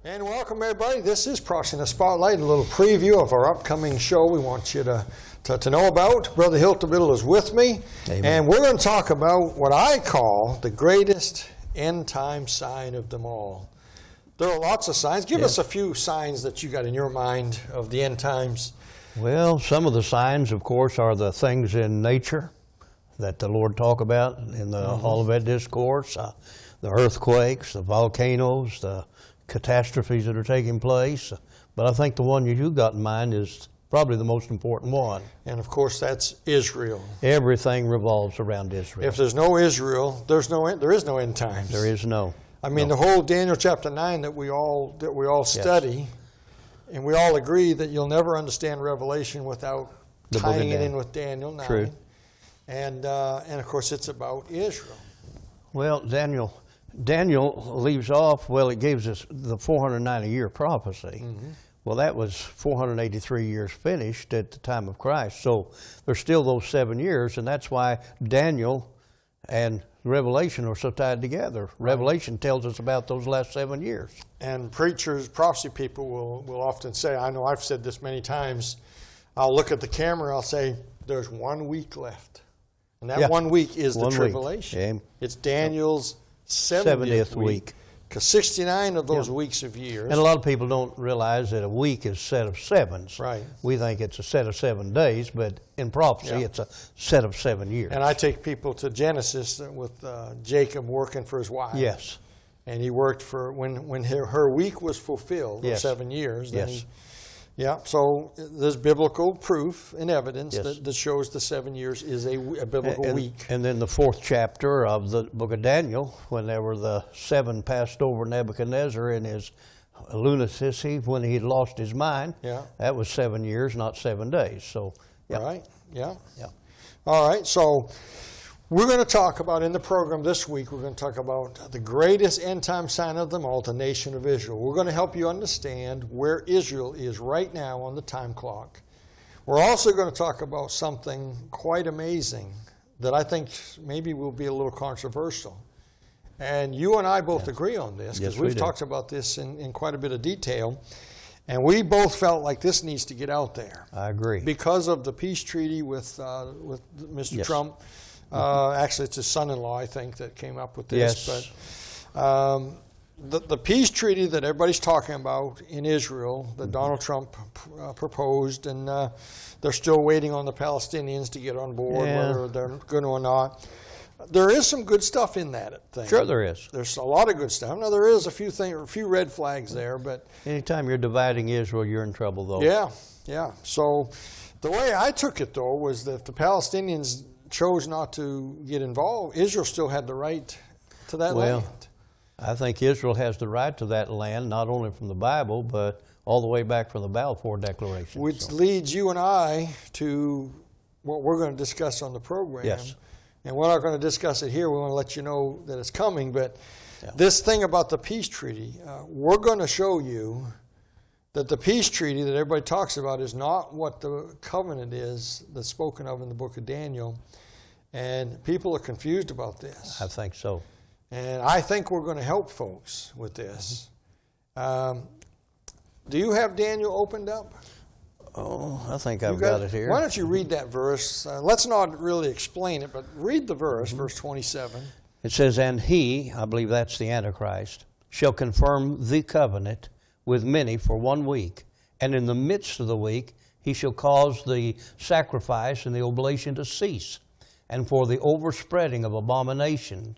And welcome everybody. This is Prophecy in the Spotlight, a little preview of our upcoming show we want you to know about. Brother Hiltibidal is with me. Amen. And we're going to talk about what I call the greatest end time sign of them all. There are lots of signs. Give us a few signs that you got in your mind of the end times. Well, some of the signs, of course, are the things in nature that the Lord talked about in the Olivet Discourse, the earthquakes, the volcanoes, the catastrophes that are taking place. But I think the one you got in mind is probably the most important one. And of course, that's Israel. Everything revolves around Israel. If there's no Israel, there is no end times. There is no. I mean, the whole Daniel chapter 9 that we all study, and we all agree that you'll never understand Revelation without tying it in with Daniel 9. True. And of course, it's about Israel. Well, Daniel leaves off, it gives us the 490-year prophecy. Well, that was 483 years finished at the time of Christ. So there's still those 7 years, and that's why Daniel and Revelation are so tied together. Revelation tells us about those last 7 years. And preachers, prophecy people will often say, I know I've said this many times, I'll look at the camera, I'll say, there's 1 week left. And that 1 week is the tribulation. It's Daniel's 70th week. Because 69 of those weeks of years. And a lot of people don't realize that a week is a set of sevens. Right. We think it's a set of 7 days, but in prophecy it's a set of 7 years. And I take people to Genesis with Jacob working for his wife. Yes. And he worked for, when her week was fulfilled, 7 years, then so there's biblical proof and evidence that shows the 7 years is a biblical week. And then the 4th chapter of the book of Daniel, when there were the 7 passed over Nebuchadnezzar in his lunacy, when he had lost his mind, that was 7 years, not 7 days. So, Right, All right, so we're going to talk about, in the program this week, we're going to talk about the greatest end time sign of them all, the nation of Israel. We're going to help you understand where Israel is right now on the time clock. We're also going to talk about something quite amazing that I think maybe will be a little controversial. And you and I both agree on this, because we've talked about this in quite a bit of detail. And we both felt like this needs to get out there. I agree. Because of the peace treaty with Mr. Trump. Actually, it's his son-in-law, I think, that came up with this. Yes. But the peace treaty that everybody's talking about in Israel, that Donald Trump proposed, and they're still waiting on the Palestinians to get on board, whether they're going to or not. There is some good stuff in that thing. Sure there is. There's a lot of good stuff. Now, there is a few red flags there, but... Anytime you're dividing Israel, you're in trouble, though. Yeah. So the way I took it, though, was that if the Palestinians chose not to get involved, Israel still had the right to that land. I think Israel has the right to that land, not only from the Bible, but all the way back from the Balfour Declaration. Which leads you and I to what we're going to discuss on the program. Yes. And we're not going to discuss it here. We want to let you know that it's coming. But this thing about the peace treaty, we're going to show you that the peace treaty that everybody talks about is not what the covenant is that's spoken of in the book of Daniel. And people are confused about this. I think so. And I think we're going to help folks with this. Do you have Daniel opened up? Oh, I think I've got it here. Why don't you read that verse? Let's not really explain it, but read the verse, verse 27. It says, "And he," I believe that's the Antichrist, "shall confirm the covenant with many for 1 week. And in the midst of the week, he shall cause the sacrifice and the oblation to cease. And for the overspreading of abominations,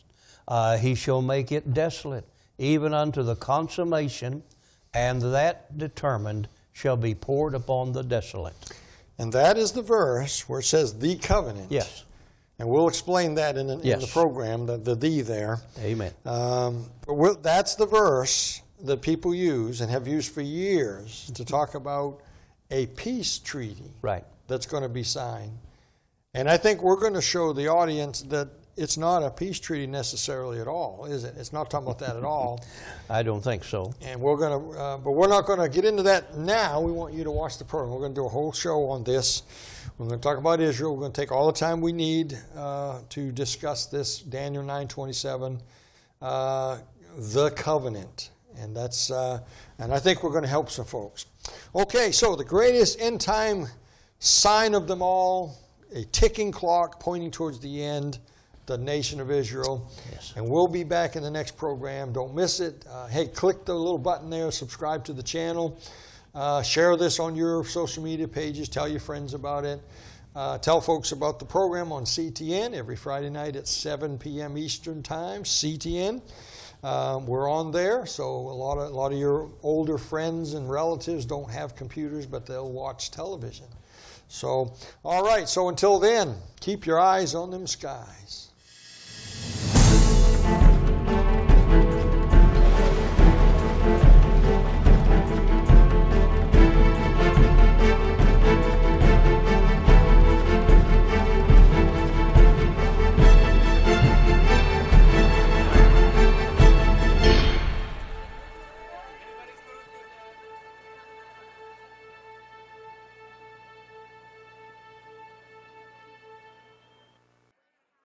he shall make it desolate, even unto the consummation, and that determined shall be poured upon the desolate." And that is the verse where it says the covenant. Yes. And we'll explain that in the program, the thee there. Amen. That's the verse that people use and have used for years to talk about a peace treaty that's going to be signed. And I think we're going to show the audience that it's not a peace treaty necessarily at all, is it? It's not talking about that at all. I don't think so. And we're going to, but we're not going to get into that now. We want you to watch the program. We're going to do a whole show on this. We're going to talk about Israel. We're going to take all the time we need to discuss this, Daniel 9:27, the covenant. And that's and I think we're going to help some folks. Okay, so the greatest end time sign of them all, a ticking clock pointing towards the end, the nation of Israel. Yes. And we'll be back in the next program. Don't miss it. Hey, click the little button there, subscribe to the channel. Share this on your social media pages. Tell your friends about it. Tell folks about the program on CTN every Friday night at 7 p.m. Eastern Time, CTN. We're on there, so a lot of your older friends and relatives don't have computers, but they'll watch television. So, all right, so until then, keep your eyes on them skies.